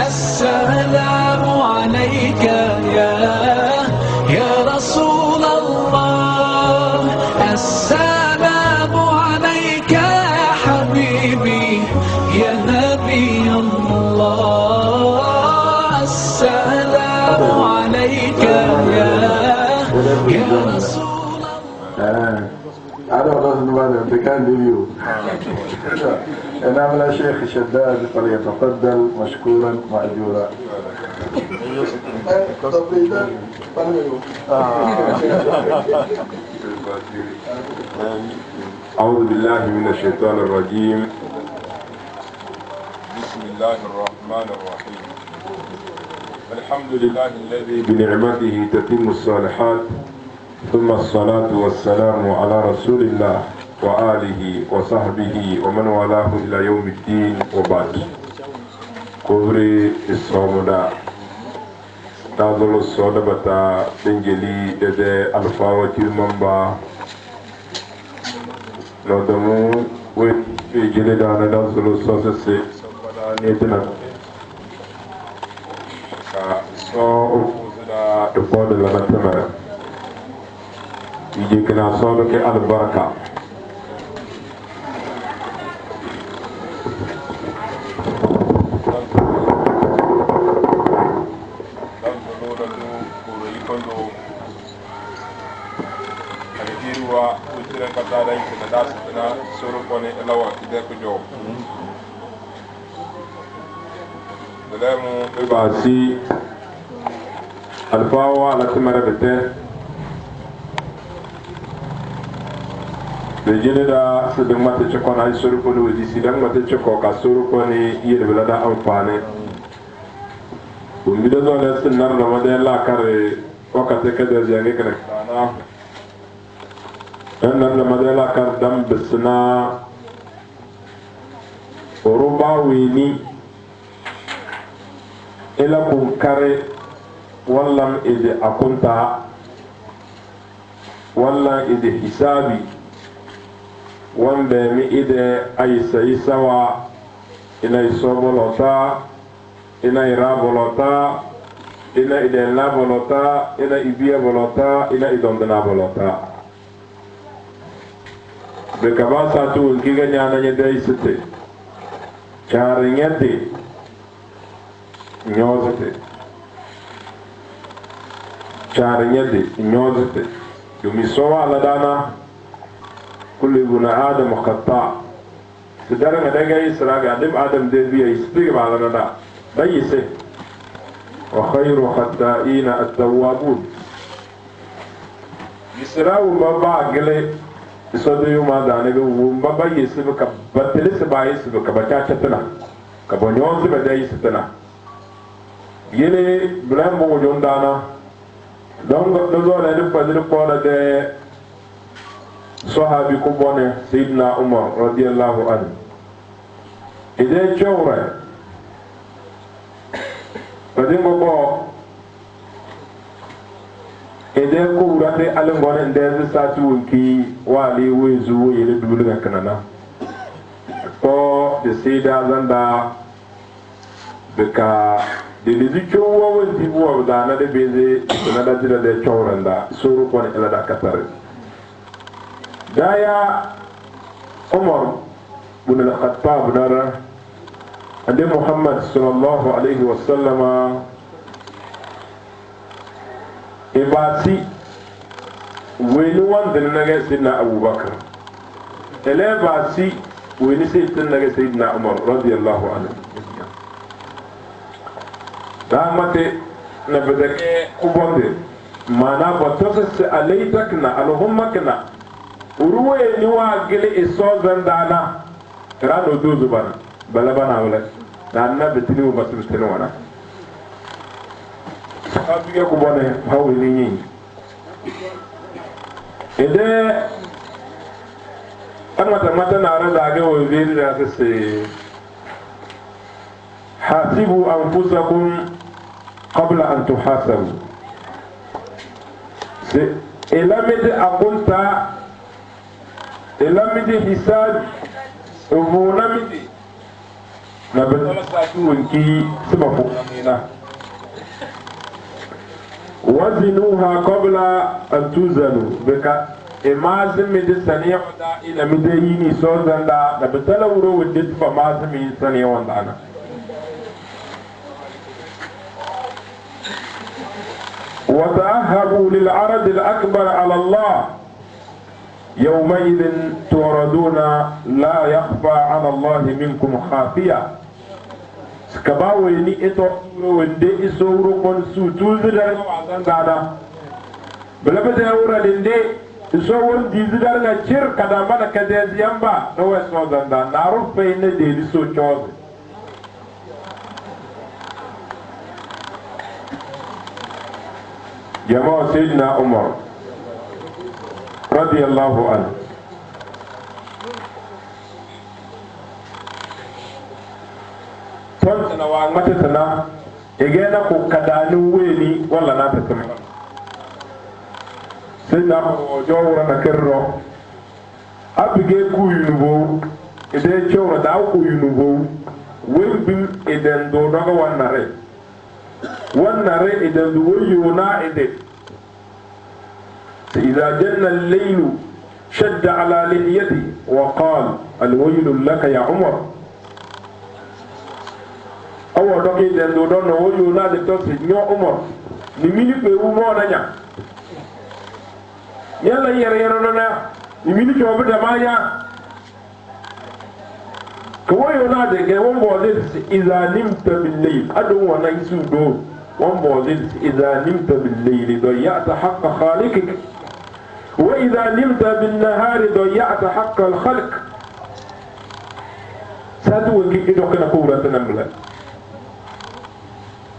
السلام عليك يا رسول الله. السلام عليك يا حبيبي يا نبي الله. السلام عليك يا رسول الله. هذا الرجل ماذا كان ديو. نعم يا شيخ شداد فليتفضل مشكورا مأجورا. أعوذ بالله من الشيطان الرجيم. بسم الله الرحمن الرحيم. الحمد لله الذي بنعمته تتم الصالحات، ثم الصلاة والسلام على رسول الله وآله وصحبه ومن والاه إلى يوم الدين وبعد. كوري الصومدا تازل الصودبتا بنجلي ددي ألفا وكلمنبا نودمو ويجلي دانا تازل الصوصي سبدا نيتنا كا أفوزنا دفود لنا تمرا يجيكنا صودك البركة. Basi alfawa la timara bete de jele da su de mate choko na isuru ko ni wadi sidan mate choko ka suru ko ni yele bela da amfane bu mi do le sunnar da wada la kare wakati kada zange kana kana dan da madela kar dam bisna oruba wini ila kun kare wallan ide akunta wallan ide hisabi wanda mi ide ayisa isawa ina isobolota ina irabolota ina ide labolota ina ibiya bolota ina idondana bolota be kabasa tu ngiga nyana nyedai site chari nyete ñoosete caare ñedde ñoosete yomi sowa Allah dana kullu ibn adam khata si dara nga dagay siraga adim adam de biya ispiga bala nada bayise wa khayru khata'ina at-tawwabun yisrawu baba gele isodo yuma dana go wumba bayise ka batele se bayise ka bata chatana ka bonyozi badai sitana yele blan mo jondana donc do zone de fadir ko de sahabi ko bone sayyidina umar radiyallahu anhu ide chawra fadir ko ide ko urate alngone de satu ki wali wezu yele dulu kanana ko de sida zanda beka de lizi chowa wonti bo da na de beze na da dira de chawranda suru ko ila da katare daya umar bin al-khattab nara ande muhammad sallallahu alaihi wasallama ibati wani wanda na ga sidna abubakar ele basi wani sidna ga sidna umar radiyallahu anhu damate na bedake kubonde mana botose alaytakna alhummakna uruwe ni wa gele isozan dana rado dozu bana bala bana wala na annabi tini wa basu tini wana abige kubone hawi ni yin ede amata mata na rada ga wo veri da se hasibu anfusakum قبل أن تحاسبوا إلامد أقولتا إلامد حساب ومونامد na betala satu wenki sibafu amina wazinuha qabla an tuzanu bika imazin mi de saniya da ila mi de yini so zanda na betala wuro wende fa mazin mi saniya wanda ana وتأهبوا للعرض الأكبر على الله يومئذ توردون لا يخفى على الله منكم خافية سكباويني إتو وندي إسورو كون سوتوز دارنا وعزان دادا بلا بدا يورا لندي إسورو ديز دارنا شير كدامانا كديز يامبا نو اسمو زندا نعرف فين دي لسو چوز جماعة سيدنا عمر رضي الله عنه تونتنا وانمتتنا إجينا كدانو ويني ولا ناتتنا سيدنا عمر وجورا نكرر أبقى كوينبو إذا جورا داو كوينبو ويبن إذن دونغ واناري والنرى إذا الويونا إذا إذا جن الليل شد على لحيتي وقال الويل لك يا عمر أو دقي إذا دون ويونا لتصل يا عمر نميني بيوما نجا يلا يرينا نميني جواب دمايا كويونا دقي ومبولد إذا نمت بالليل أدو ونيسو دو ومبولد إذا نمت بالليل ضيعت حق خالقك وإذا نمت بالنهار ضيعت حق الخلق سادو وكي إدو كنا كورة تنملا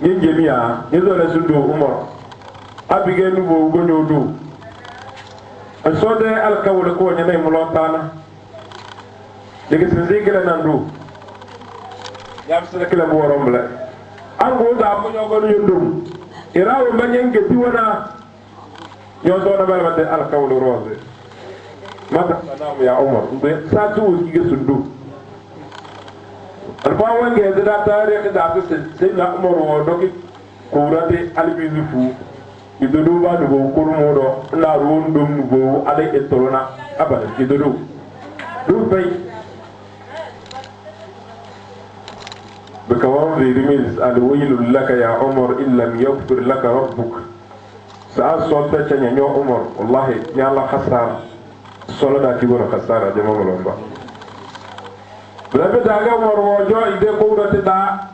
ين جميعا يزول سندو عمر أبقى نبو غنو دو الصودة الكول كون يناي ملوطانا لكي سنزيك لنندو يابسنا كلا بورم لا أنغو دا أبو نيوغو يندوم إراو من ينكتي ونا يوزونا بلمت الكول روزي ماذا سنام يا عمر ساتو وكي سندو الفاوان جهزنا تاريخ دعس سيدنا عمر ودوكي كوراتي البيزفو يدودو با نبو كورمودو نارون دوم نبو علي اترونا أبدا يدودو دو بي بكوان ذي رميز الويل لك يا عمر إن لم يغفر لك ربك سأل صوتة يا عمر والله يا الله خسارة صلاة كبيرة خسارة جمال الله Belabe daga morwojo ide kowrate da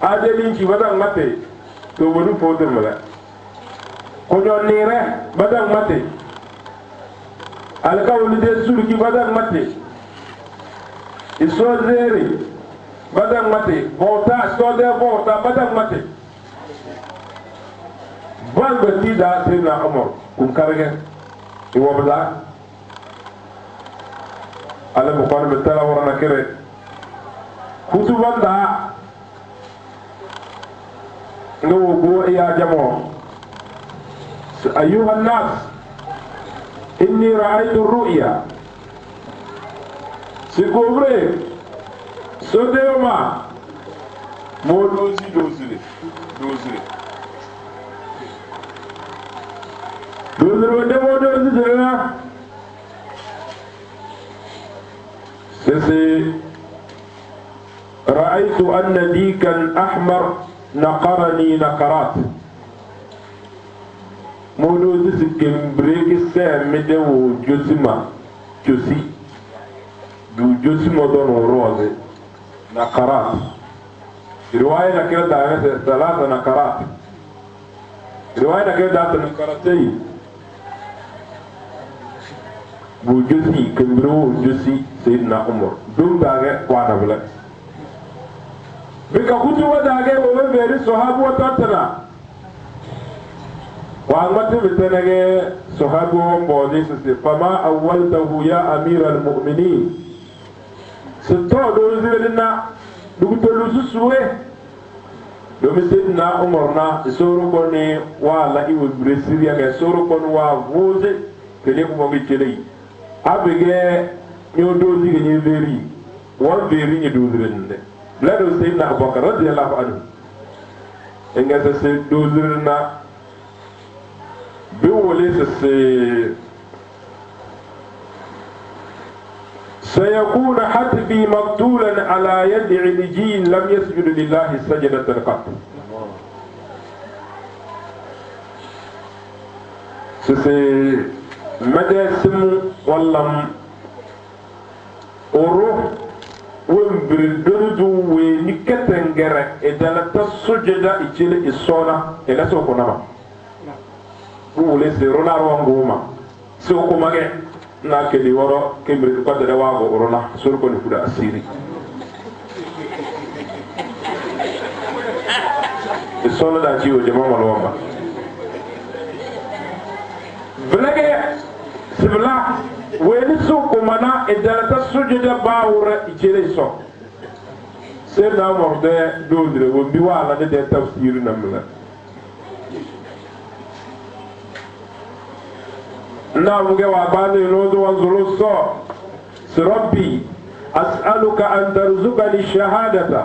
ajelin ci badang mate to bodu fote mala ko nire badang mate alka wulide surki badang mate iso zeri badang mate bota stode bota badang mate balbe tida sirna amor kum karage iwobda على مقارنة التلا ورنا كره خطوبا دا نو يا جماعة أيها الناس إني رأيت الرؤيا سيكوبري سوديوما مو دوزي دوزي ودمو دوزي رأيت أن ديكا أحمر نقرني نقرات مولود سكمبريك السام مدو جسما جسي دو جسما دون روز نقرات رواية نكرة دعنا ثلاثة نقرات رواية نكرة دعنا نقرتين bu josi kembro josi sayyidina umar dum daage wana bula bika kutu wadage wo beri sahabu watatana wa amati bitanage sahabu mbodi sisi fama awwaltahu ya amir almu'minin sito do zirina dugutolu susuwe do sayyidina umar na isoro koni wala iwe bresiriya ga isoro koni wa voze kele ko mo abege nyo dozi ge veri won veri ni dozirende blado sayyidina abubakar radiyallahu anhu inga se dozirna bi wole se سيكون حتبي مقتولا على يد علجين لم يسجد لله سجدة قط. سي مدسم والله أروح ومبردو ونكتنجر إذا لا تسجد إجل الصلاة إلا سوكنا ما. وليس رونا روانغوما سوكما na kedi woro kembri ko de wago orona sur ko ni fuda asiri e solo da jiwo je mama lomba blage sibla weni su ko mana e dalata sujuda bawra ijere so ser na morde dodre wo bi wala de tafsir na mala نعم وعبادي نوذ وانظر الصور ربي أسألك أن ترزقني الشهادة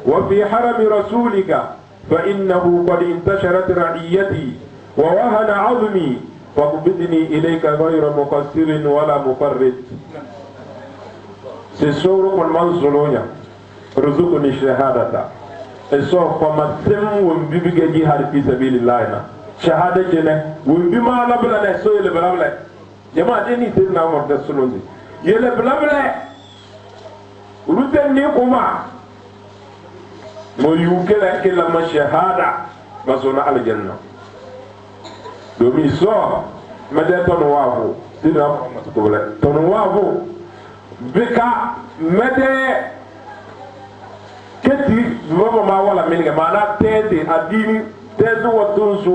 وفي حرم رسولك فإنه قد انتشرت رعيتي ووهن عظمي فاقبضني إليك غير مقصر ولا مفرط سيسورك المنصرون رزقني الشهادة الصور فما سم ومبيبك جهاد في سبيل الله shahada jene wumbi ma la bla ne so yele bla bla jama deni tin na mo da sunundi yele bla bla ruten ni kuma mo yukela kila ma shahada basona al janna do mi so mede ton wafu dina ko bla ton wafu bika mede keti baba ma wala minga mana tete adini tezu watun su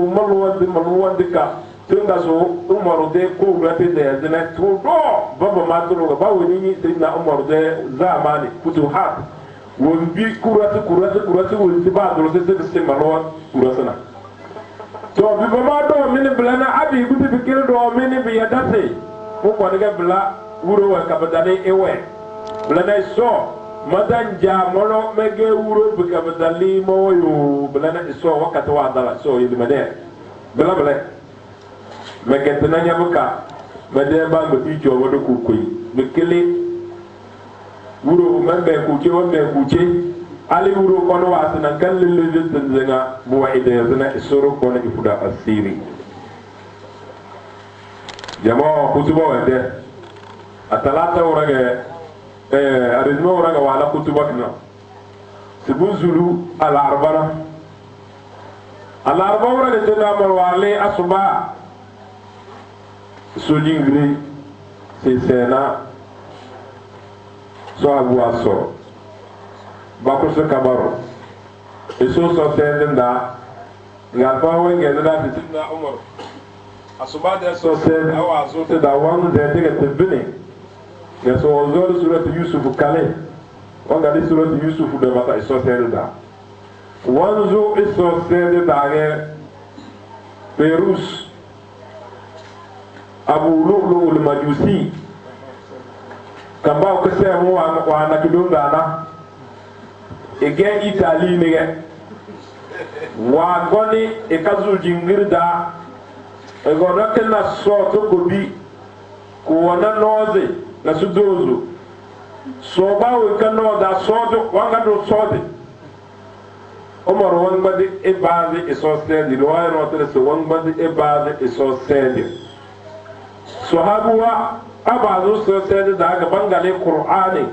maluwandi ka tunga su umaru de ko rate de zene to do baba ma to ga ba woni ni sidna umaru de zamani futuhat won bi kurati won ti ba do se malwa kurasana to bi ba ma do min blana abi guti bi kil do min bi yadase ko ko daga bla wuro wa kabadane ewe blana so madan jamolo mege wuro buka badali moyo blana iso wakati wa dala so yidmade bla bla mege tananya buka mede ba go tijo wodo kukuyi bikili wuro membe kuche ali wuro kono wasina kallil jintenga bu waide yazna isoro kono ifuda asiri jamo kutubo wede atalata urage arizma wuraga wala kutubakna sibuzulu al-arbana al-arba wuraga tena mar wale asuba sojingri sena so abu aso bako se kabaro eso so tenda ngafa wenge da fitina umar asuba da so sen awa so te da wan de te tebini ya so ozor surat yusuf kale wanga di surat yusuf de bata iso tenda wanzo iso tenda ge perus abu lu'lu al-majusi kamba ko se mo wa na kidonda na ege Italy nige wa goni e kazu jingirda e gona kenna soto ko bi ko wana noze na sudozo so bawo kanno da soto wanga do sote Omar wangbadi e base e so stedi lo ay no tere so wangbadi e base e so stedi sahabuwa abazu so stedi da ga bangale qur'ani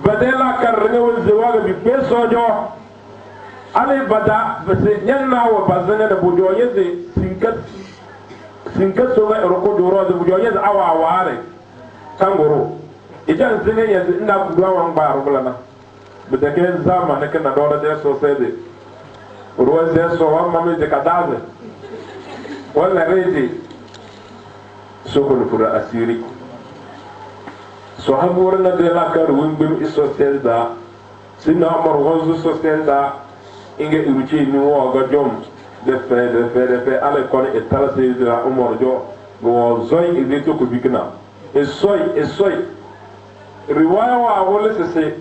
badela karne wal zawaga bi pesojo ale bada bese nyanna wa bazana da bujo yeze sinkat so ga roko doro da bujo yeze awa ware kangoro idan zine yeze ina kudwa wan baro bulana bedake zama ne kana dora de so sede ruwa ze so wa mami de kadaze wala reji sokol fura asiri so hamur na de la kar wimbir iso selda sinna amar gozu so selda inge uruchi ni wo ga jom de fe ale kon e tala selda umar jo go zoy e de to ko bikna e soy riwaya wa wala se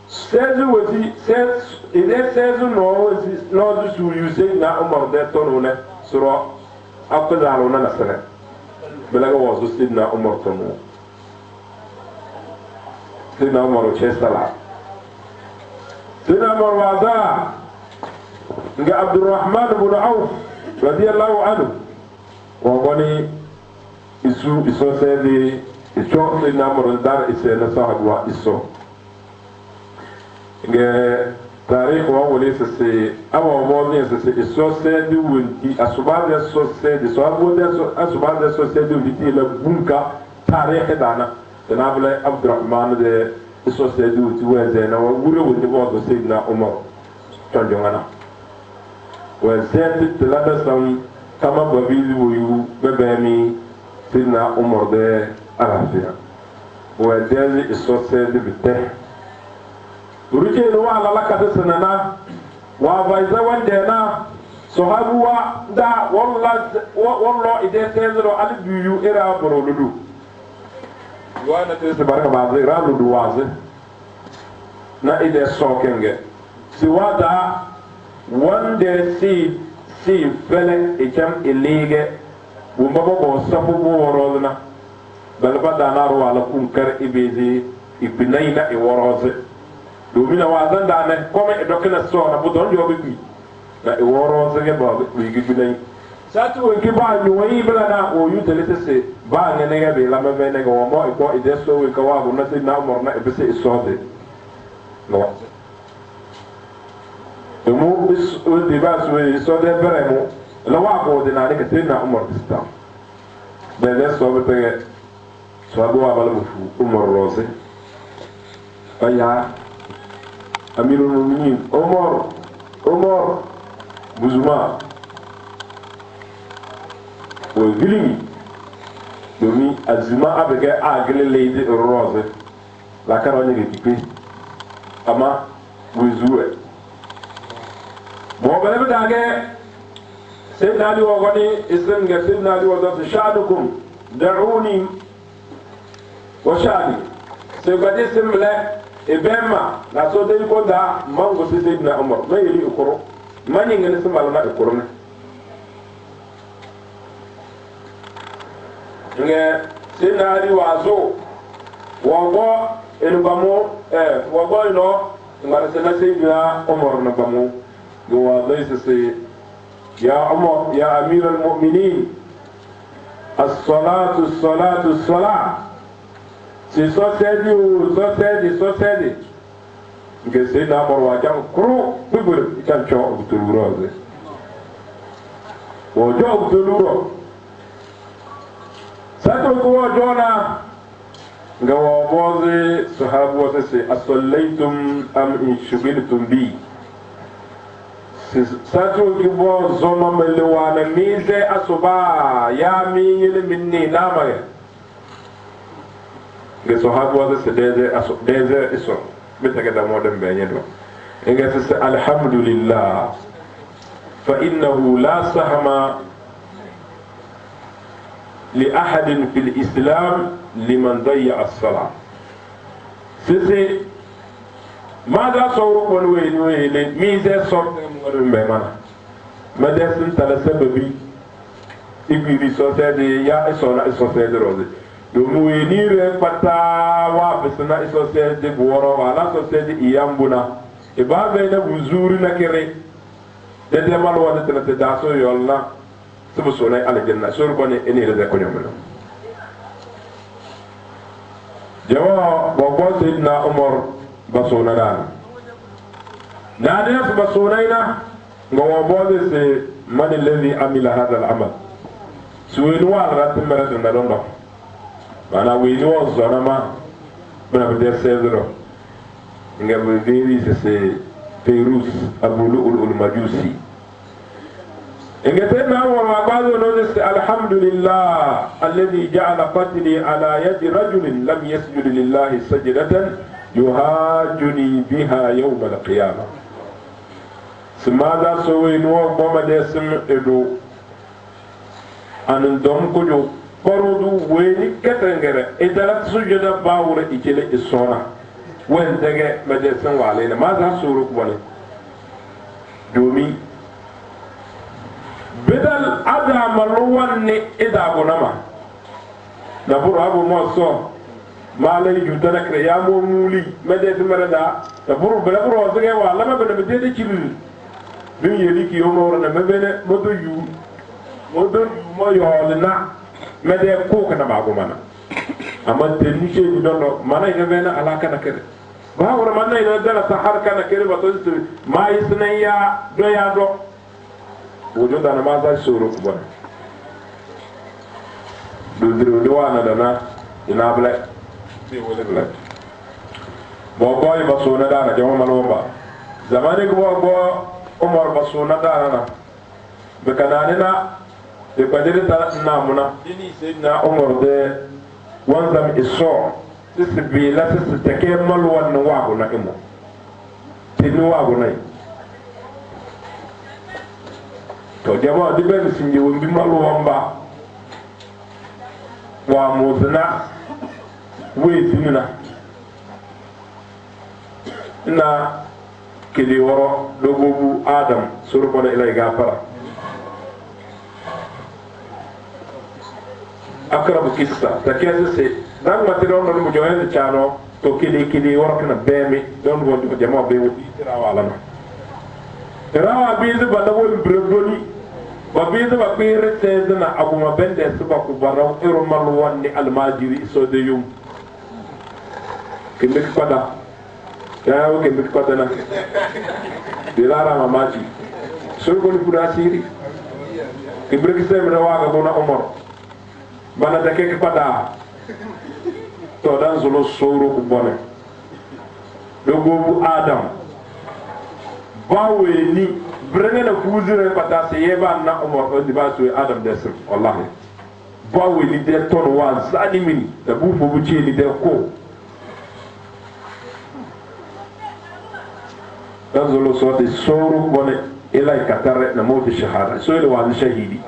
16 wasi 16 ide 16 no wasi no du su yuse na umar de tono ne suro afdalo na nasara belaga wasu sidna umar tono sidna umar chesala sidna umar wada nga abdurrahman ibn auf radiyallahu anhu wa goni iso sedi iso sidna umar dar isena sahaba iso nge tarikh wa wali sese awa woni sese iso sedi wonti asubade so sedi so abode so asubade so sedi wonti la bunka tarikh dana tanabla abdurrahman de iso sedi wonti weze na wure wonti bo sidna umar tonjongana wa sedi tlada sam kama babizi wuyu bebemi sidna umar de arafia wa dezi iso sedi bite ruje no ala lakata sanana wa vaiza wande na sahabuwa da wallo ide tezro ali biyu ira boroludu wana tese baraka baze raludu waze na ide sokenge si wada wande si fele ikam ilige bumba ko safu bo worolna balba danaru wala kunkar ibezi ibnaina e woroze domina wazan da ne comme e dokena so na budon jobe bi na e woro se ge ba bi gi bi satu en ki ba ni wani bela na o yu tele se ba ne ne be la me be ne go mo e ko e de so we ka wa na se na mor na e be se so de no e mo bis o de ba so e so de bere mo la wa ko de na ne ke na umar sta de de so be pe so abo wa bala fu umar rose aya amirul mu'minin Omar Buzuma wo gilimi domi azima abege agle leide rose la carogne de tipe ama wuzuwe mo bele dage sayyidina ali wa gani islam ga sayyidina ali wa da sha'anukum da'uni wa sha'ani sai gade simle ibema na so dai ko da mango sai sayyidina umar mai yi ukuru mani ngene simal na ukuru ne nge sayyidina ali wazo wago en bamo wago no ngara sayyidina umar na bamo go wazo sai ya umar ya amir al mu'minin as-salatu as-salatu as-salat si sosedi nke se na morwa jang kru bibur kan cho butuluro ze wo jo butuluro sato ko jona nga wo boze sahabu wa se asallaytum am in shughiltum bi sato ki bo zono melewana mize asuba ya mi yele minni namaya nge sahabu wa se deze iso bitaka da modem be nyedo nge se alhamdulillah fa innahu la sahma li ahadin fil islam liman dayya as-salah sisi mada sawru kon we le mise sort ngol be mana madesin tala sababi ibiri sosede ya isona isosede rode do mu ni re pata wa besna isosede boro wala sosede iyambuna e ba be na buzuri na kire de de mal wona tele da so yolla subu sonay ala janna sur bone eni re ko nyomno jawa bo bo sidna umar basona dan na de basonayna ngo bo de se man alladhi amila hadha al-amal suwenu wa ratimara de ndondo mana wini wa zonama bana be sedro nga be veri se Fairuz Abu Lu'lu al-Majusi ingetena wa ba'du nunsi alhamdulillah alladhi ja'ala qatli ala yadi rajulin lam yasjud lillahi sajdatan yuhajuni biha yawm al-qiyamah simada so wini wa boma desim edo anundom kujo korudu weni ketengere idalat sujuda bawre ikele isona wen tege mede sun wale ne ma za suru wale domin bidal ada maluwan ne ida gonama da buru abu mo so malai juta na kre ya mo muli mede tumara da buru bela buru zage wa lama bena mede de chibi bin yeli ki yo mo na mebene modo yu mo yo na mede ko kana ba gomana amma tenni ke ni dono mana ina bena alaka na kere ba wora manna ina dala sahar kana kere ba to ma isnaya do ya do wojo dana ma za suru ku bana do wana dana ina bla bi wala bla bo boy ba sona dana jama malomba zamane ko bo umar ba sona dana na be kanane na be kadere ta namuna dini sayyidina umar de wanzam iso tisbi la tisitake malwan no wago na imo tinu wago na to jama di ben sinje won bi malwan ba wa muzna we tinuna na kili woro dogobu adam surko na ilay gafara akrabu kissa takese se dan matiro no mo joyen chano to kili woro kana bemi don go di jama be wudi tirawa lana tirawa bi de banda wol bredoni ba bi de ba bi rete na abuma bende suba ku baraw ero mal wonni almajiri so de yum kimbe pada ya o kimbe pada na dilara mamaji so ko ni pura siri kimbe kisse mi rawa ga na umar bana da keke pada to dan zolo soro ku bone dogo adam bawe ni brene na kuzure pada se yeba na umar ko diba so adam desir wallahi bawe ni de ton wa zalimin da bu fo bu ce ni de ko dan zolo so de soro bone ila katare na mawt shahada so ile wa shahidi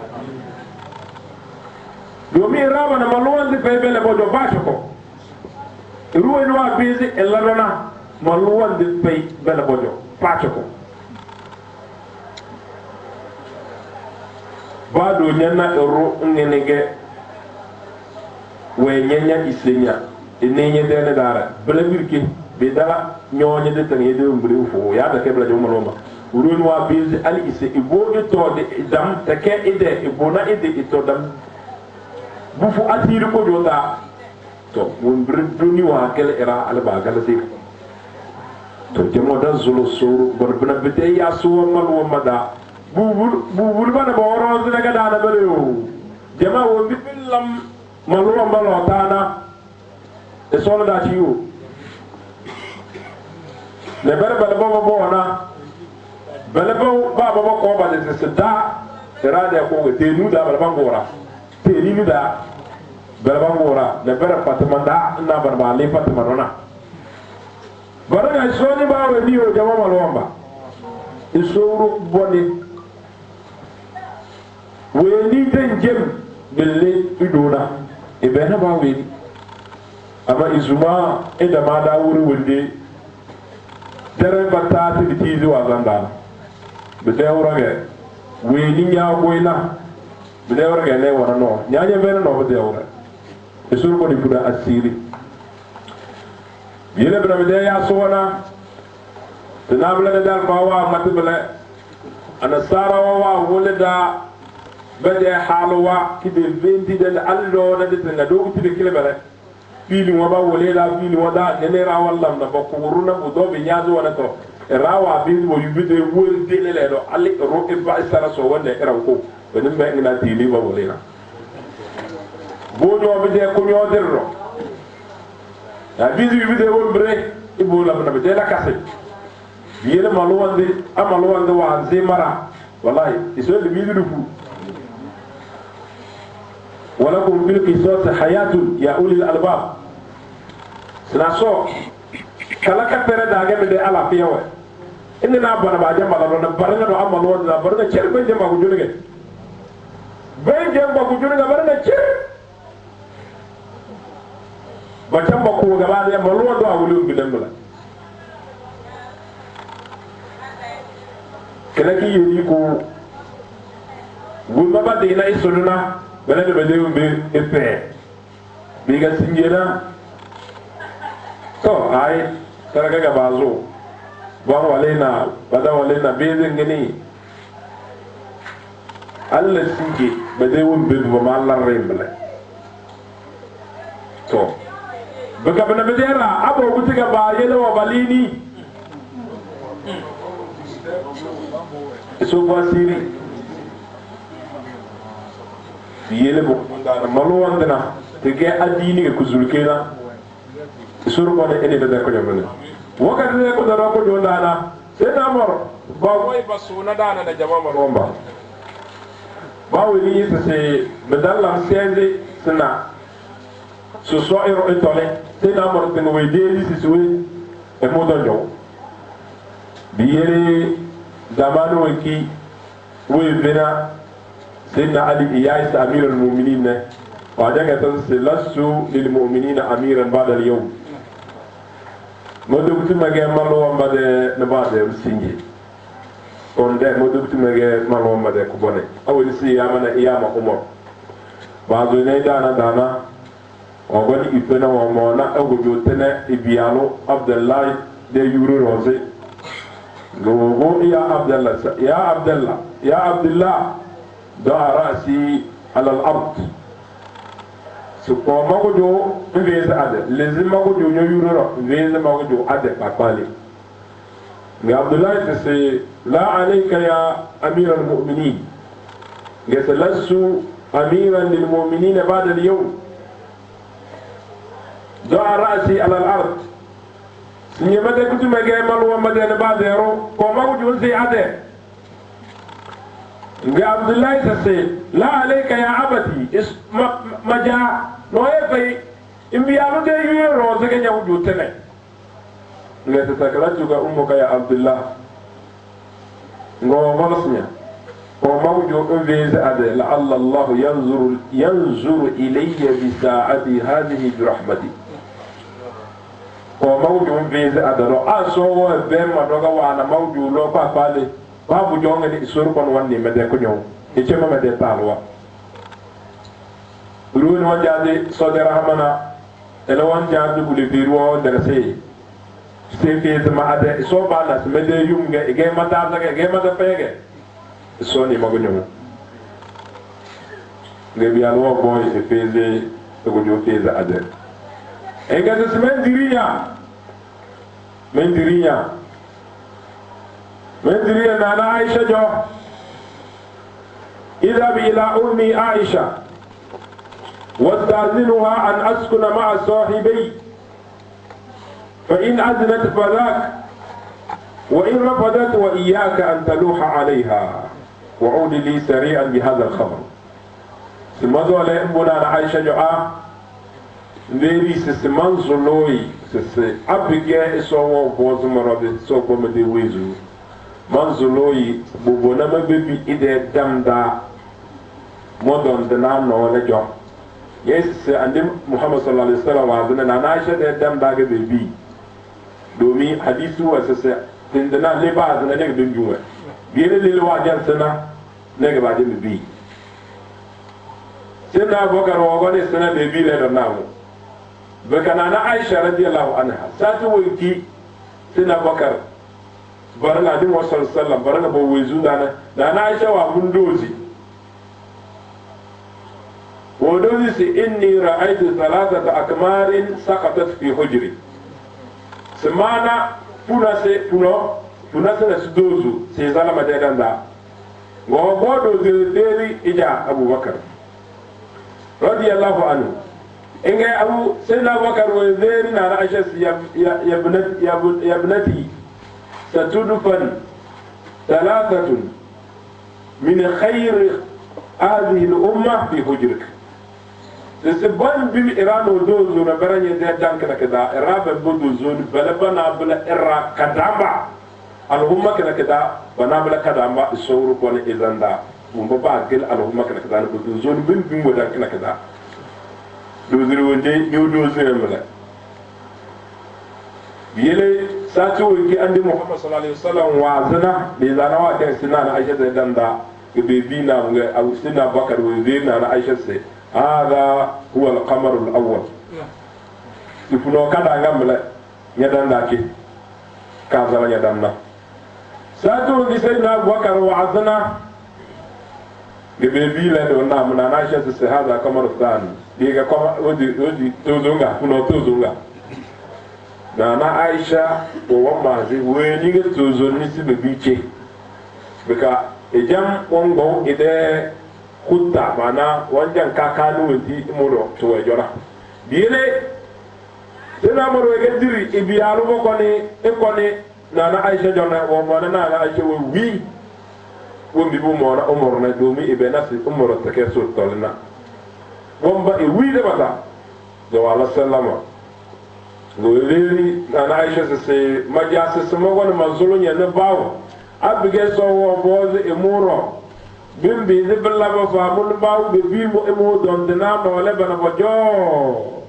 domin raba na maluwan di bebele bojo bacho ko ruwe no abizi eladona maluwan di bebele bojo bacho ko bado nyana ero ngenege we nyanya islenya enenye dene dara bele birki be dala nyonye de tan yede mbure fo ya da kebla jo maloma ruwe no abizi ali ise iboge to de dam take ide ibona ide ito dam bufu atiri ko jota to won breduni wa kel era alba galati to jemo da zulu suru barbina bide ya suwa mal wa mada bubul bana boro zina ga dana bale yo jema wo bibillam mal wa malo tana e solo da ci yo le bere bale bobo bona bale bo baba ko ba de seda era de ko te nu da bale bangora te ni nu da belbangora le bere patamanda na barba le patamarona baranga isoni ba we niyo jama malomba isuru boni we ni denjem belle idona e bena ba we ama izuma e da ma da wuri wonde dere batata bitizi wa zanda be de wurage we ni nya goina be de wurage le wona no nyaanya bena no be de wurage isuru ko di buda asiri yele bra de ya sona tinabla de dal bawa matbala ana sara wa wulida bade halwa kide 20 de allo na de tanga do ti de kilebele fili wa ba wulida fili wa da genera wallam na bokko runa bu do be nyaazo wana to rawa bi wo yubide wul de le do ali ro e ba sara so wonde era ko be nimbe ngina ti li ba wulida bojo be de ko nyodirro ya bizi bi de won bre ibo la na be de la kasse yele maluwande amaluwande wa zimara wallahi iso de bizi fu walakum bil qisas hayatun ya ulil albab sinaso kala ka pere da ga be de ala fiyawe inna na bana ba jamba la na baranga do amaluwande na baranga cer be jamba ko jurige be jamba ko jurige baranga cer bacam ba ko gaba da maluwa do awulu bi dan bala kala ki yeli ko gumma ba de na isuluna bana de bade be epe bi ga singena to ai taraga ga bazo ba walena bada walena bezin gani Allah singe bade won be ba ma Allah rembele to baka bana bedera abo gutiga ba yele wa balini so fasiri yele mo ndana malo wandana te ge adini ke kuzulkena suru ko ne ene be ko jamane wakati ne ko dara ko jondana se na mor ba koy basuna dana da jama romba ba wili se bedalla sende sina so so ero etole se na mor te ngoy deli si suwe e mo do nyaw biyere zamanu waki we bena سيدنا علي إياس أمير المؤمنين وعندما تنسى لست للمؤمنين أميرا بعد اليوم ما دكت مجا مالو أم بعد نبعد مسينجي كوندا ما دكت مجا مالو أم بعد كوبانة أول شيء يامنا إياما عمر بعد ذلك دانا وقال إبنا ومانا أقول جوتنا إبيانو عبد الله ده يورو روزي قو يا عبد الله يا عبد الله يا عبد الله ضع رأسي على الأرض سكو مغجو فيز عدد لازم مغجو يورو فيز مغجو عدد بقالي يا عبد الله تسي لا عليك يا أمير المؤمنين قلت لست أميرا للمؤمنين بعد اليوم ضع رأسي على الأرض سنيمة كنت مجاي ملوى مدين بعد يرو كو مغجو زي عدد يا عبد الله تسي لا عليك يا عبدي مجا نويفي إمبيانو دي يورو زكي نيو تني لا تتكلتك أمك يا عبد الله نو مرسنيا وموجو أنفيز أدي لعل الله ينظر إلي بساعتي هذه برحمتي وموجو أنفيز أدي لو أسوه بما دوغا وانا موجو لو فالي babu jonga ni isuru kon wanni mede ko nyaw e cema mede talwa ruuni wajade sode rahmana ela wan jaade buli birwo dara sey se fi ma ade so bana mede yum ge ge mata daga ge mata pege so ni mago nyaw ge bi alwo boy e feze ko nyaw feze ade e ga se men diriya من درينا أنا عائشة جو اذهب إلى أمي عائشة واستأذنها أن أسكن مع صاحبي فإن أذنت فذاك وإن رفضت وإياك أن تلوح عليها وعود لي سريعا بهذا الخبر ثم قال أمنا عائشة جو نبي سسمان زلوي سس أبقى إسوا بوزم ربي سوف مدي ويزو manzuloyi bobo na mabebi ide damda modon de na no le jo yes ande Muhammad sallallahu alaihi wasallam wa zana na Aisha de damda ga bebi domi hadisu wa sase tindana le ba zana ne dun juwa biye le wa jan sana ne ga ba de bebi sina Bakar wa gone sana bebi le da nawo baka na Aisha radiyallahu anha satu winki sina Bakar baranga din wasu sallam baranga ba wezu dana na Aisha wa mun dozi wa dozi si inni ra'aytu thalathata akmarin saqatat fi hujri semana puna se na su dozu se zalama da danda go bodo deri ija Abubakar radiyallahu anhu inga abu sayyidina Abubakar wa deri na Aisha ya ibnati ستدفن ثلاثة من خير هذه الأمة في حجرك تسبان بالإيران ودوزو نبرن يدي دانك كذا إرابة بدوزون بلبنا بلا إرا كدامة الأمة كذا بنا بلا كدامة الصور كون إذندا ومبا قل الأمة كذا بدوزون بين ودانك كذا دوزري ودي يودوزري ملا بيلي satu ki andi Muhammad sallallahu alaihi wasallam wa zina bi zana wa kan sina na Aisha da danda be bi na ga abu sina Bakar wa zina na Aisha sai hada huwa al-qamar al-awwal ifuno kada ngamle nyadanda ki ka zala nyadanda satu ki sayyidina Bakar wa zina be bi la do na na Aisha sai hada qamar thani diga kama odi tozunga kuno tozunga na Aisha wo wamma zi weni ga tozonni si bice bika ejam wongo ide kutta mana wanjan kakanu wenti muro to wajora dire sena muro ga diri ibiyaru bo koni na Aisha jona wo mona na Aisha wo wi wombi bu mona umur na domi ibe nasi umur take so tolna womba e wi de bata do wala sallama goleri na Aisha se majasa se mo wona mazulu nya na bawo abige so wo boze e muro bimbi de balla ba fa mun bawo be bi mo e mo don de na no le bana bojo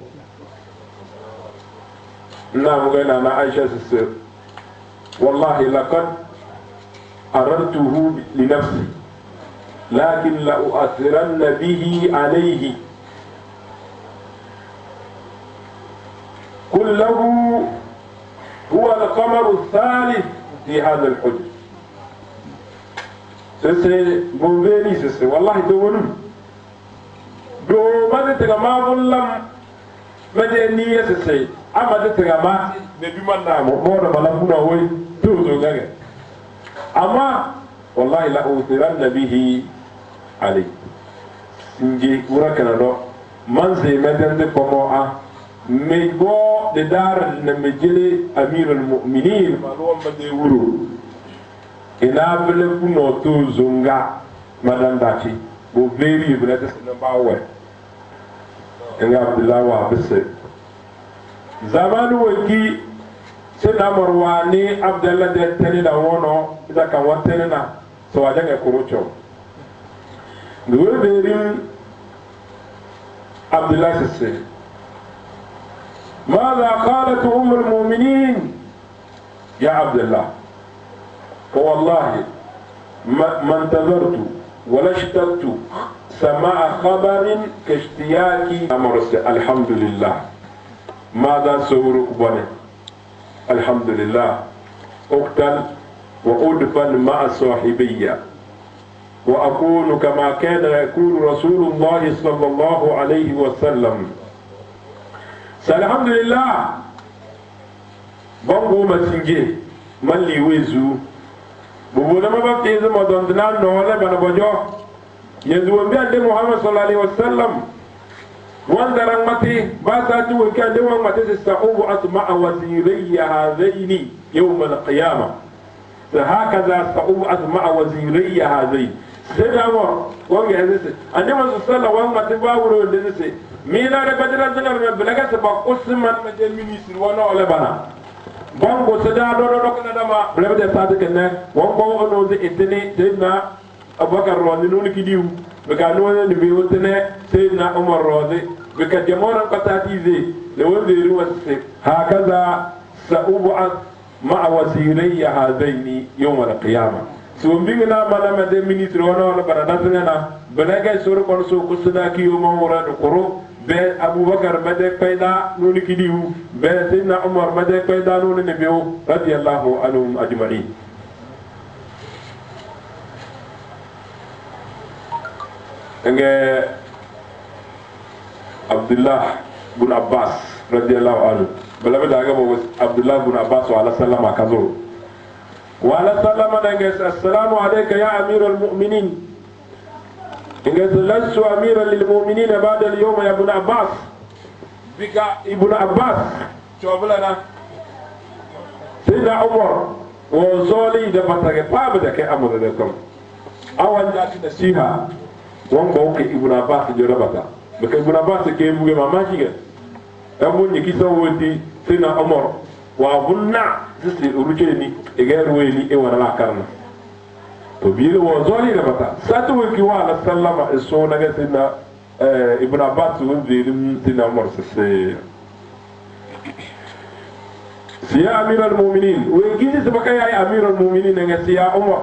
na mo ga na Aisha se wallahi laqad aradtuhu li nafsi lakin la u'athiranna bihi alayhi كله هو القمر الثالث في هذا الحجر سيسي بوبيني سيسي والله دونم دو ما تتغما ظلم مدنية سيسي أما تتغما نبي من نامو مونا ملمونا وي توزو غاقة أما والله لا أوثرن به علي سنجي وركنا لو منزي مدن دي قموعة ميغو de dar na mejele amir al-mu'minin malum de wuru ina bele kuno to zunga madanda ci bo veri bele de na bawe ina Abdullah wa bisse zamanu waki sai da marwani Abdullah de tani da wono ida kan watene na so wajen e kurucho duwe berin Abdullah sisse ماذا قالت أم المؤمنين يا عبد الله فوالله ما انتظرت ولا اشتقت سماع خبر كاشتياقي أمرس الحمد لله ماذا سورك بني الحمد لله أقتل وأدفن مع صاحبي وأكون كما كان يكون رسول الله صلى الله عليه وسلم alhamdulillah bongo masinge malli wezu bubu na maba tezu modondna no le bana bojo yezu wambi ande Muhammad sallallahu alaihi wasallam wanda rangmati ba sa tu kan de wang mate sa'ubu asma'a waziriyya hadaini yawm al-qiyamah فهكذا سأوب أسمع وزيري هذين سيدنا عمر وانجي هذين ande Muhammad sallallahu wang mate ba wuro de mina da badira dinar me belaga se ba usman me de ministre wono ole bana bongo se da do kana dama blebe de sade kenne wongo ono de etene seydina Abubakar rodi non ki diw be ka no ne be wotene seydina Umar rodi be ka jamona ko tatize le wonde ri wasse hakaza sa'ubu ma wasirayya hadaini yawm al-qiyamah so mbingina mana me de ministre wono ole bana datena belaga sor kon so kusna ki yo mo wora do koro be Abubakar made payda noni kidiu be Sayyidina Umar made payda noni nebiyo radiyallahu anhum ajma'in nge Abdullah bin Abbas radiyallahu anhu bala be daga mo Abdullah bin Abbas wa ala sallama kazo wa ala sallama nge assalamu alayka ya amiral mu'minin إنك لست أميرا للمؤمنين بعد اليوم يا ابن عباس بك ابن عباس شوف لنا سيدنا عمر وزولي دفتك فابدك أمر لكم أول ذاك نسيها وانبوك ابن عباس جربتا بك ابن عباس كيف ما ماشي أمون يكيسا ودي سيدنا عمر وأظن سيسي رجيني إغير ويني إيوانا لا كرنا to biire wo zoli da bata satu wiki wa ala sallama so naga tinna ibn Abbas won zirin tinna Umar siya amiral mu'minin we gidi sabaka ya amiral mu'minin nga siya umar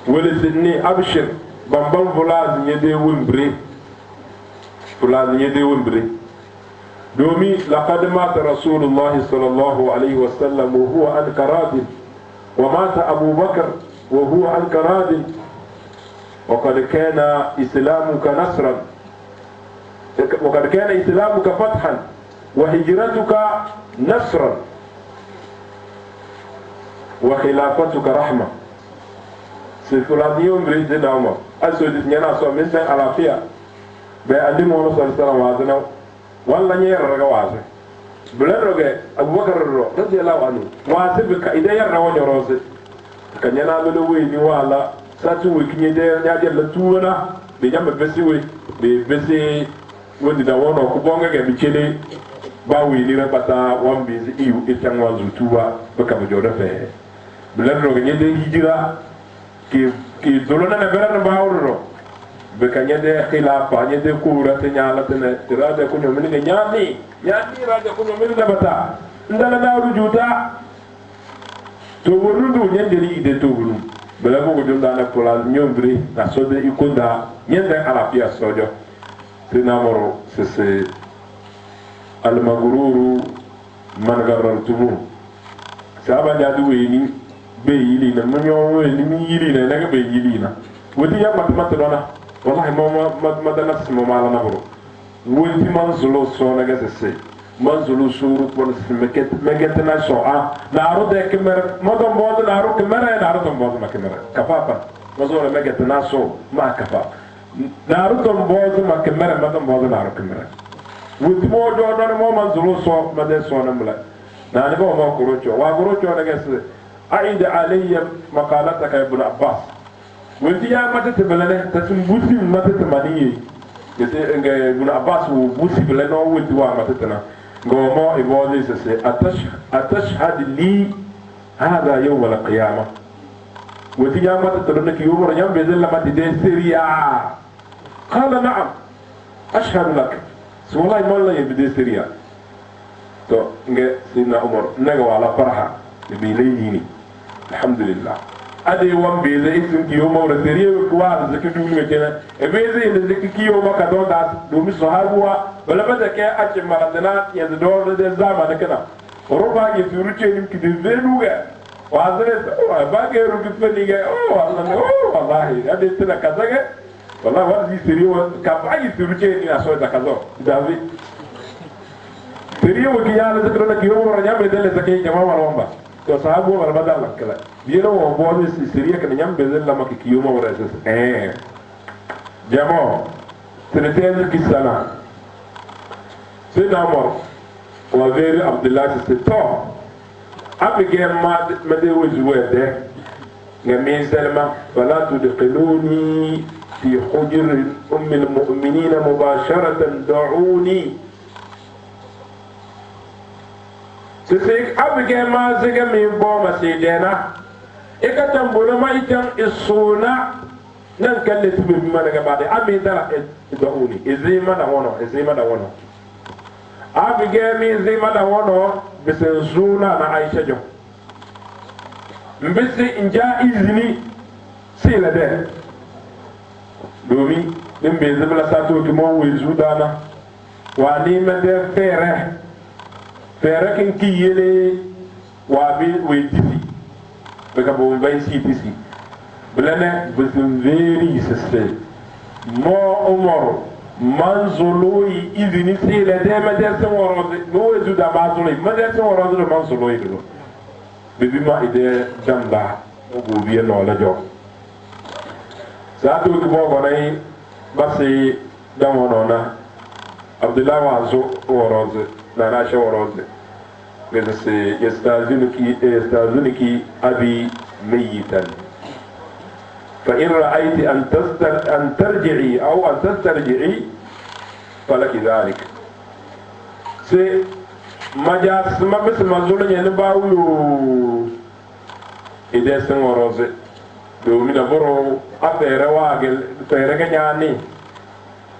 wala sidni abshir bambam fulaz nyede wumbre دومي لقد مات رسول الله صلى الله عليه وسلم وهو عنك راض ومات أبو بكر وهو عنك راض وقد كان إسلامك نصرا وقد كان إسلامك فتحا وهجرتك نصرا وخلافتك رحمة سيفلان يوم بريد نعمة أسود نينا سو من سن علافيا بأدي مولى صلى الله عليه وسلم والله نير رجع واسه بلن رجع أبو بكر رضي الله عنه واسه بك إذا يرنا ونيروسه كان ينام لوي نوالا ساتو وكني ده نادي لتونا بيجام بسوي بسي ودي دا wono ko bonga ga bicele bawi ni rabata wambi iu itang wazu tuwa baka bojoda fe blen ro nyede hijira ki dolona na berana bawro baka nyede khilafa nyede kura te nyala tene tirade ko nyomi ni nyani rade ko nyomi da bata ndala na rujuta to wonundu nyende ri ide to wonu bela ko jomda na pola nyombre na sode ikonda nyende arabia sojo tinamoro sese almagururu man garrantumu saba jadu weni be yili na munyo weni mi yili na naga be yili na wodi ya matmata dona wallahi madana simo mala na bro wodi manzulo so naga sese manzulo suru pon meket na so a na aro de kemer modon bod na aro kemer na aro ton bod ma kemer kafafa mazora meket na so ma kafa na aro ton bod ma kemer ma ton bod na aro kemer wodi mo do don mo manzulo so ma de so na mla na ne ba mo kurocho wa kurocho na gese aid alayya maqalataka ibn abbas wodi ya mata tebelane tatum buti mata tamaniye yete nga ibn abbas wo buti belane wodi wa mata tana ngomo ibodi sese atashhad li hada yawm al-qiyamah wodi ya mata tadona ki yumur nyam bezel la mati de seriya qala na'am ashhadu lak wallahi molla yebde seriya to nge sidna umar naga wala farha bi layni alhamdulillah ade wam beze isim ki yumur seriya ko wa zaki dulu ngena e beze ne zaki ki yumur ka don da do mi sahabuwa wala bada ke ake maradana yanzu do da zamana kana roba ke turuce nim ki de venuga wa zare ba ke rubi fani ga wallahi ade tana kazaga wallahi wazi seriyo ka ba yi turuce ni aso da kazo davi seriyo ki ya la zakra ki yumur nya be dele zakai jama wamba to sahabu war badal kala yero wo bo ni seriyo kan nyam be dele ma ki yumur rasul jamo tene ki sana Sina Umar wa veri Abdullah se to abige ma de wezwede ngamin salma wala tudkhiluni fi hujr al-mu'minin mubasharatan da'uni sese abige ma zega min bo ma sidena eka tambuna ma itan isuna nan kalle tibe bi ma daga bade ami dara da'uni izima da wono abige mi zima da wono bisin suna na Aisha jo mbisi inja izini sila de domin din be zibla sato ki mo we zudana wa ni me de fere kin ki yele wa bi we disi be ka bo bay si disi blane bisin veri sese mo umoro manzoloi izini sile de medese worode no ezuda mazoloi medese worode manzoloi do bibi ma ide damba go biye no la jo saatu ki bogo nay basi damono na abdullah wazo worode na rasha worode medese yastazunki abi mayitan فإن رأيت أن ترجعي أو أن تسترجعي فلك ذلك سي ما بس ما زول ينباو إذا سنوروز دومي نبرو أفير واجل فير كنياني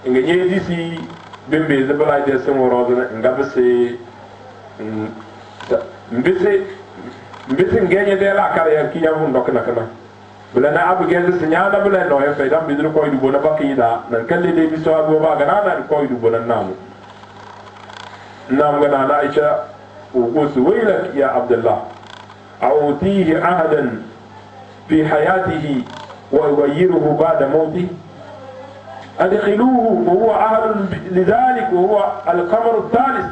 إنك يجي سي بمبيز بلا إذا سنوروز إنك بس mbisi ngenye de la kare ya kiya mun dokna kana bula na abu genza sinyana bula no ya fayda bidur ko idu bona bakida nan kalle de biso abu ba gana na ko idu bona namu gana na Aisha وقلت ويلك يا عبد الله أعطيه عهدا في حياته ويغيره بعد موته أدخلوه وهو أهل لذلك وهو القمر الثالث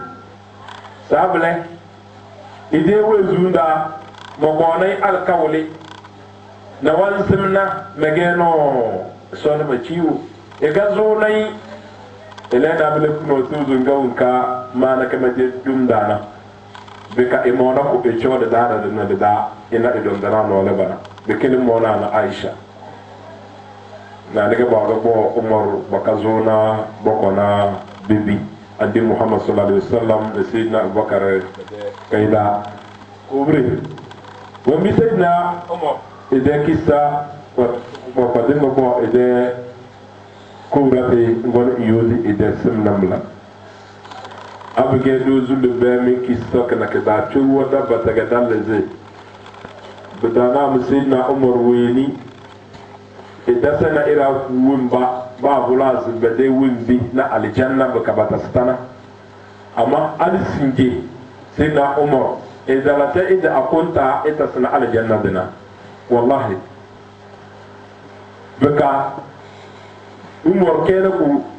سابله إذا وزونا مغاني الكولي نوان سمنا مغانو سونا بچيو إغازوني إلا نابلك نوتوزن غونكا ما نكمجد دمدانا bika imona ko be choda dara na da ina idon dara no le bana bikin mona na Aisha na daga ba ga bo Umar bakazona bokona bibi andi Muhammad sallallahu alaihi wasallam da sayyidina Abubakar kaida kubri wa mi sayyidina Umar ide kissa wa qadin bo ide kurate ngon yodi ide simnamla abge do zulu be min kisto kana ke da chu wada bataga dalle بدانا مسيدنا عمر ويني إدسنا إلى وينبا بابولاز بدي وينبي نا الجنة بكبتستنا أما ألسنجي سيدنا عمر إذا لا تأيد أكونت إتسنا على الجنة دنا والله بكا عمر كينك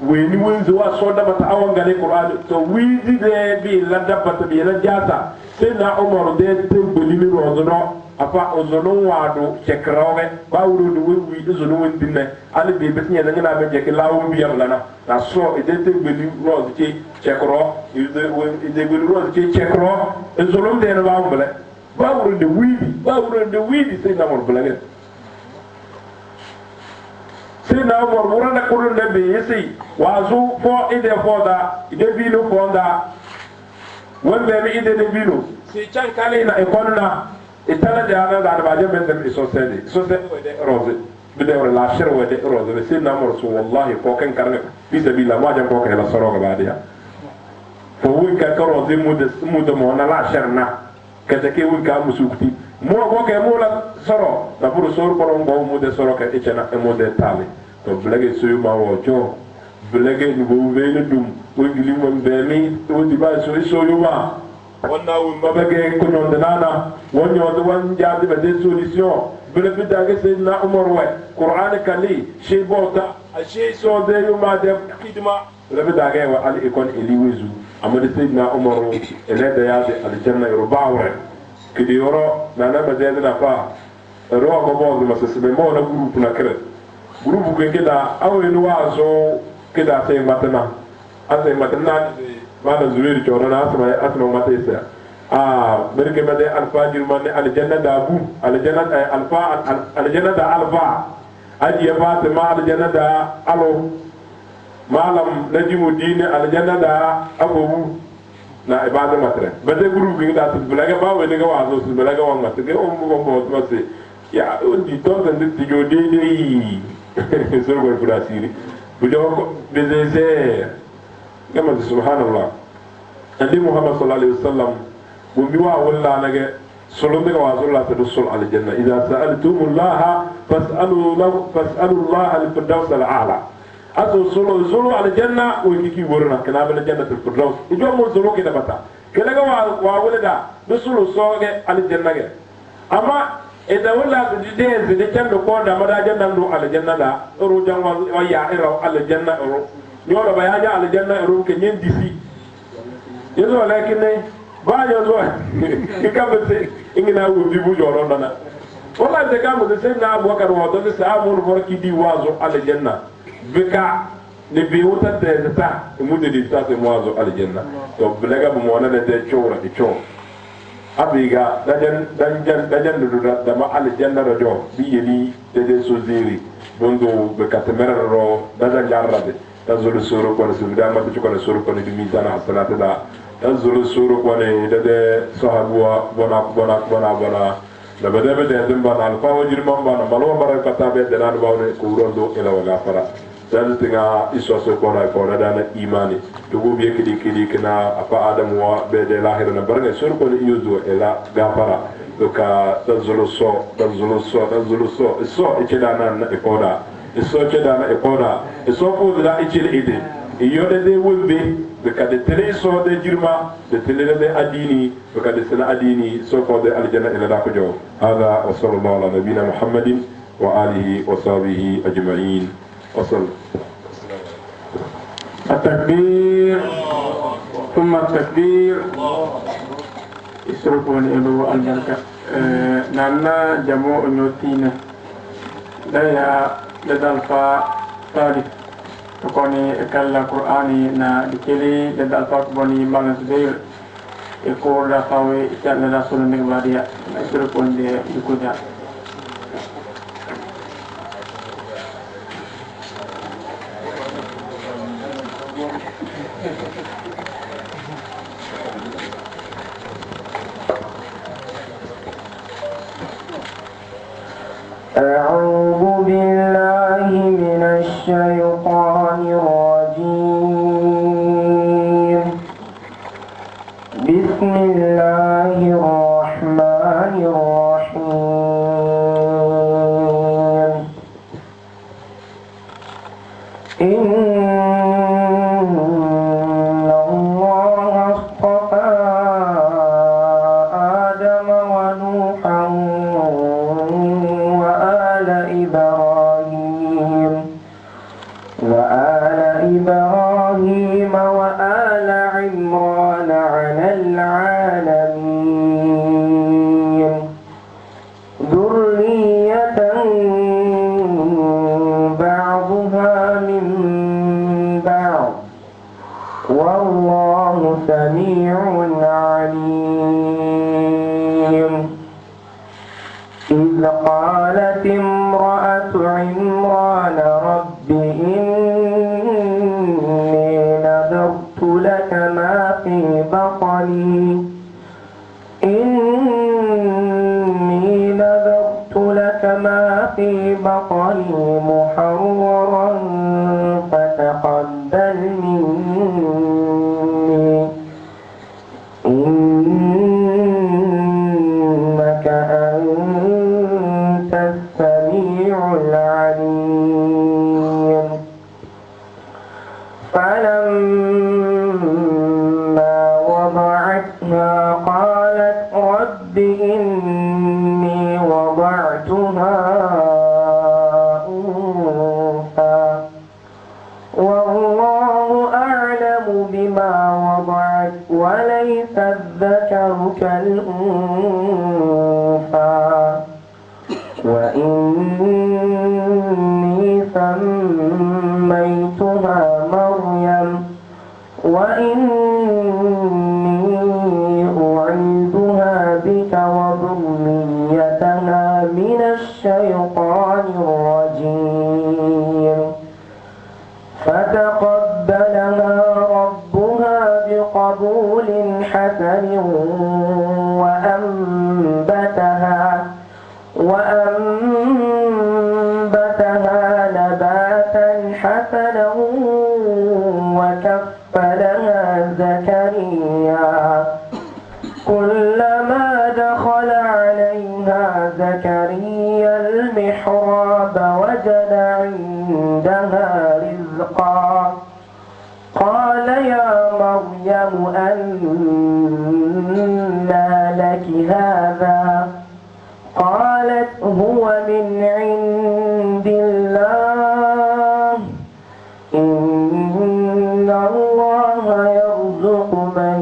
ويني وينزوا صودا بتعاون غني القرآن تو ويدي ده بي لدبت بي لجاسا سيدنا عمر ده تبلي من روزنا afa ozolon wado chekroge bawru du wi ozolon windine ali be betnya na ngana be jek lawo biyam lana na so idete gbeli rose ci chekro ide gbeli rose ci chekro ozolon de na bawle bawru de widi sey namor blage sey namor murana kurun de be yesi wazu fo ide foda ide bino fonda wonde mi ide de bino sey chankale na ekonna itala jana da baje ben dem isosedi wede rose bide wala la shir wede rose be sin namor su wallahi ko kan karne fi sabila ma jam ko ke la soro ga badiya fo wi ka rose mude mo na la sherna ka te ke wi ka musukti mo ko ke mo la soro da puru soro ko ngo mude soro ka echena e mude tali to blage su ma wo jo blage ni bo vele dum o ngili mo be mi to di ba so yuma wonna wi mabage ko non nana wonyo do wan jaadi be des solution bele bidage sayyidina umar wa qur'an kali shay bota shay so de yuma de kidma le bidage wa al ikon eli wizu amade sayyidina umar ele da yaade al janna rubawre kidi yoro nana be de na fa ro ko bo ma se be mo na groupe na kre groupe ko kida awenu wazo kida say matana asay matana mana zuriri chorona asma mata isa berke made alfajir man aljanna da abu aljanna da alfa aji ya fata ma aljanna da alo malam najimu dini aljanna da abu na ibada matre bade guru bi da su bulaga ba wani ga wazo su bulaga wan mata ga on bo se ya undi to da ndi jo de sur go furasiri bu jo ko bezeze kama subhanallah andi muhammad sallallahu alaihi wasallam gumbi wa walla nage solo daga wa zulla ta dusul al janna idza sa'altumullaha fas'alu allah al firdaus al a'la aso solo al janna o kiki worna kana bal jannat al firdaus ijo mo solo ke da bata ke daga wa wala da dusul soge al janna ge amma ida wala ko de de kando ko da mada janna do al janna da ru jangwal wa ya ira al janna ru ñoro ba yaja al janna rum ke ñen disi yeso lakin ne ba yo zo ikabete ingina wu bi bu joro nana wala de gamu de sen na abubakar wa do sa amul forki di wazo al janna bika ne bi wuta de ta mu de ta se wazo al janna to blega bu mo na de chora di cho abiga dajan du da ma al janna rajo bi yeli de so ziri bondo be katemera ro dajan jarrabe تنزل السورة كون سبدا ما تجوك السورة كون بميزان حسنات دا تنزل السورة كون ده صحابوا بنا لبدا دم بنا الفا وجر من بنا ملو برا كتابة دنا باون كورون دو إلى وغافرة tinga iso so ko na dana imani to go be kidi kana apa adam wa be de lahira na barne sur ko yuzu ila gafara to ka tazulu so so e dana na e koda so ce dana e koda so ko da e ide yode de wulbe be kade tele so de jirma de tele de adini be kade sala adini so ko de aljanna ila da ko jo hada wa sallallahu ala nabina muhammadin wa alihi wa sahbihi ajma'in وصل. التكبير ثم التكبير يسرقون إلو البركة نانا جموع نوتينا دايا لدى الفا ثالث تكوني اكلا قرآني نا دكيلي لدى الفا كبوني بانس دير يقول رفاوي اتعال لدى سولة نقبادية يسرقون دي يكودا أعوذ بالله من الشيطان الرجيم بسم الله الرحمن الرحيم إن الله اصطفى آدم ونوحا إبراهيم وآل عمران على العالمين ذرية بعضها من بعض والله سميع عليم إذ قالت امرأة عمران رب لك ما في بطني إني نذرت لك ما في بطني محررا فتقبل مني إنك أنت السميع العليم قالت رب إني وضعتها أنثى والله أعلم بما وضعت وليس الذكر كالأنثى وإني سميتها مريم بك وذريتها من الشيطان الرجيم فتقبلها ربها بقبول حسن وأنبتها نباتا حسنا وكفلها زكريا كلما دخل عليها زكريا المحراب وجد عندها رزقا قال يا مريم أنى لك هذا قالت هو من عند الله إن الله يرزق من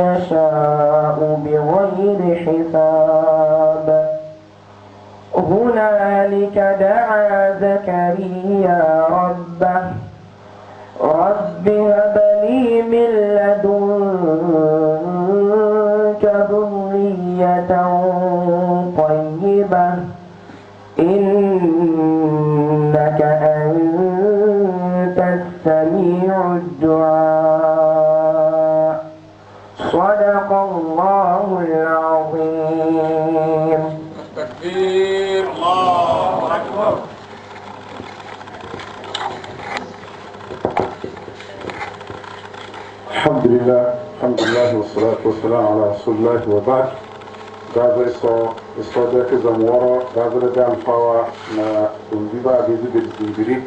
يشاء بغير حساب هنالك دعا زكريا ربه رب هب لي من لدنك ذرية طيبة إنك أنت السميع الدعاء صدق الله العظيم. التكبير الله أكبر. alhamdulillah wassalatu wassalamu ala rasulillah wa ba'd. Gaza iso da ke zamwara gaza da alfawa na umbiba da zubi bibiri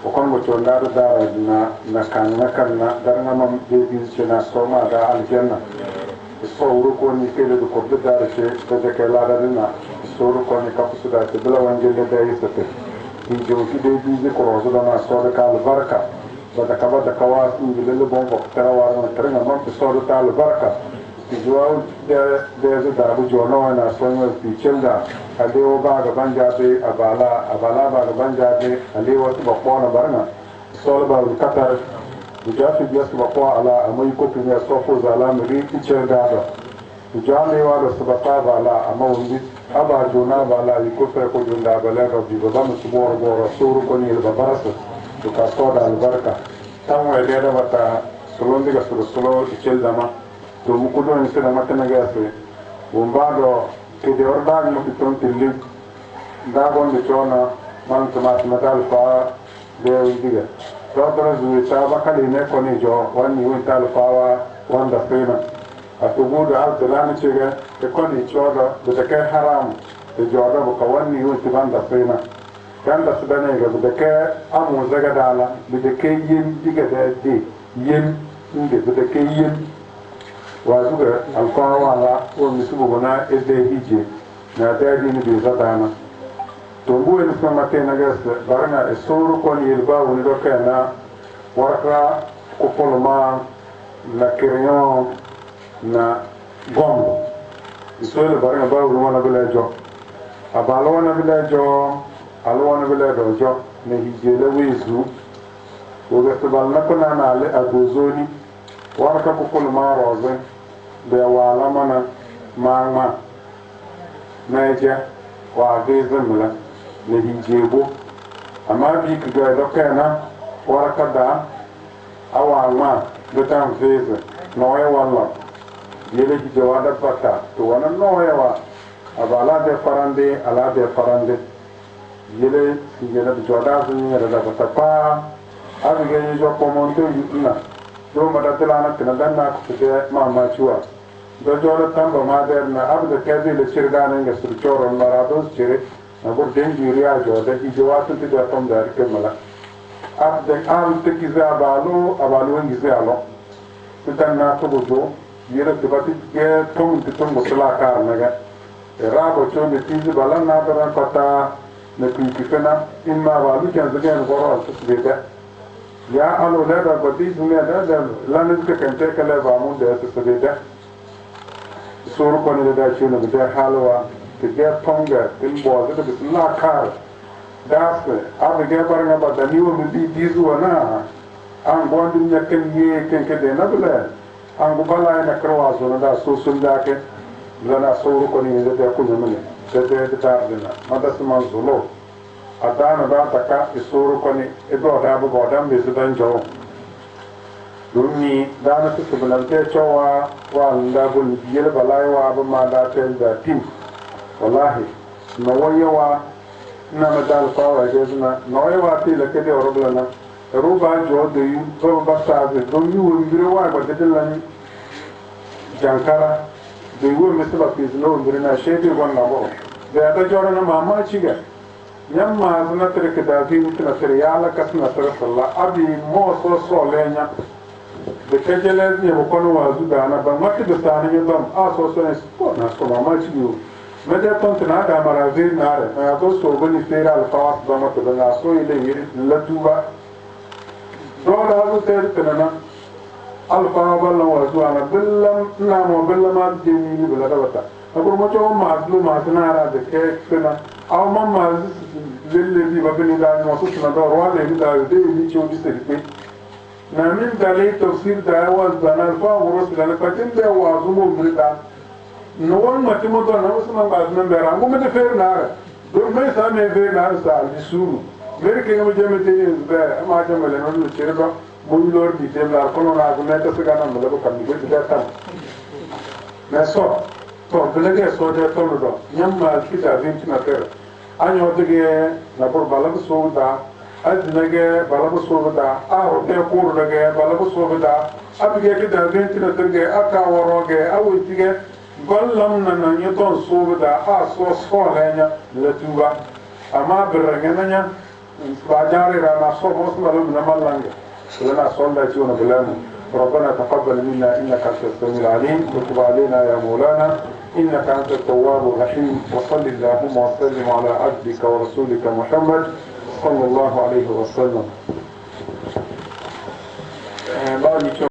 o kon mo to ndar dara na kan dar na mam de bi na soma da aljanna iso uru ko ni ke da ko da dara ce da ke la da na iso uru ko ni ka su da te bla wanje da yi sate in jo ki de bi ko rozo da na so da ka albarka da ka ba da kawas in bi le bon ko tara wa na tara mam iso da albarka João de Dabu Jono na sonho Pichelda, Aleo Baga Banjabe, Abala Baga Banjabe, Aleo Bakwana Barna, Solba Qatar, Bujafi just Bakwa, Amoyko Pina Sofo Zala, Miri Pichelda, Bujanewa, the Sabata Bala, Amondi, Abba Jona Bala, Yukosa Kojunda, Balega, Vivabam, Sumor, Suru Koni, Babarasa, to Cascoda Albarca, somewhere there about Solondiga to the Solo Picheldama. To mukudo ni sera matana gase umbado ke de orda ni piton tilli da gonde chona man tomat metal fa de udiga rodra zu ta bakali ne koni jo wani wintal fa wanda fena atubudu alzalani chega ke koni choda de ke haram de joda bu kawani winti banda fena ganda sudane ga de ke amu zaga dala de ke yin diga de yin inde de ke yin wazuga alkon wala o misubu bona ede hije na dadi ni bi zadana to bu en sama te na gas barna e suru kon yelba woni do kana warka ko polma na crayon na gombo isole barna ba woni wana bela jo abalo wana bela jo alo wana bela do jo ne hije le wizu o gas balna kona na ale agozoni warka ko polma roze be wala mana mama meje wa gezemla ne hijebo ama bi kiga do kana waraka da awa ma do tam feze noye wala yele ki jawada pata to wana noye wa abala de farande yele yele de joda zuni da pata pa abige jo komonto yuna do madatela na danna ku de mama chuwa do jora tamba ma der na abda kazi le chirgana nga sur choro marado chire na bor den juriya jo da ki jawatu te da tam dar ke mala abda am te ki za abalu ngi za alo tanna to bojo yere te bati ke tom botla kar na ga rabo cho de tiz balan na da kota na ki fena in ma balu kan zagen goro to beda ya alo da bati dunya da lanin ke kan te kala ba mu da to beda suru koni da shi na da halwa ke ga tonga tin bo da bisna kar das abu ga barna ba da niwo mu di zuwa na an gondin ya kan ye kan ke da na bula an go bala na krawa zo na da so sun da ke lana suru koni da ku ne mene da ta da ma da su man zulo adana da ta ka suru koni e do da bu bo dan be su dan jo dunni dana su bulante cewa wa ndabul yel balai wa ba ma da tel da tim wallahi no wayewa na madal fawa jezna no wayewa ti la ke de oroblana ruba jo de yu to ba sa de do yu ngire wa ba de lan jankara de yu me se ba pi no ngire na shedi gon na bo de ata jora na mama chiga yamma zuna tere ke da fi mutuna tere ya la kasna tere sallah abi mo so lenya da kajele ne mu kono wazu da na ba mata da tani ne dam a so ne ko na so mama ci yo me da ton tana da marazir na re ma to so bani fera al fawas ba mata da na so ile yiri la tuba do da zu ter tana al fawa balla wazu ana billam na mo billama dini ni billa da bata akur mo to ma dlu ma tana ra da ke tana aw mamma lille di ba bini da mo so tana do ro le da de ni ci o di se na min dalil tafsir da was banal fa wuros da patin da wazumo mita no won matimo do na usman ba nan da rango me da fer na do me sa me fer na sa di suru mere ke mo jeme te da ma jamale no lu chirba mo lor di tem la kono na ko meta se kana mo ko kam ko da tan na so to belege so da to do nyam ma ki da vin na fer anyo de ge na por bala so da أزنجة بلغ صوبدا أروتي كورجة بلغ صوبدا أبجي كده بنتنا ترجع أكا وراجع أو تيجي بلهم ننيتون صوبدا أسوأ صالحنا لتوبا أما برجعنا بعجاري رانا صوب وصل لهم نملانج لنا صلى تيونا بلانه ربنا تقبل منا إنك أنت السميع العليم وتب علينا يا مولانا إنك أنت التواب الرحيم وصل اللهم وسلم على عبدك ورسولك محمد صلى الله عليه وسلم.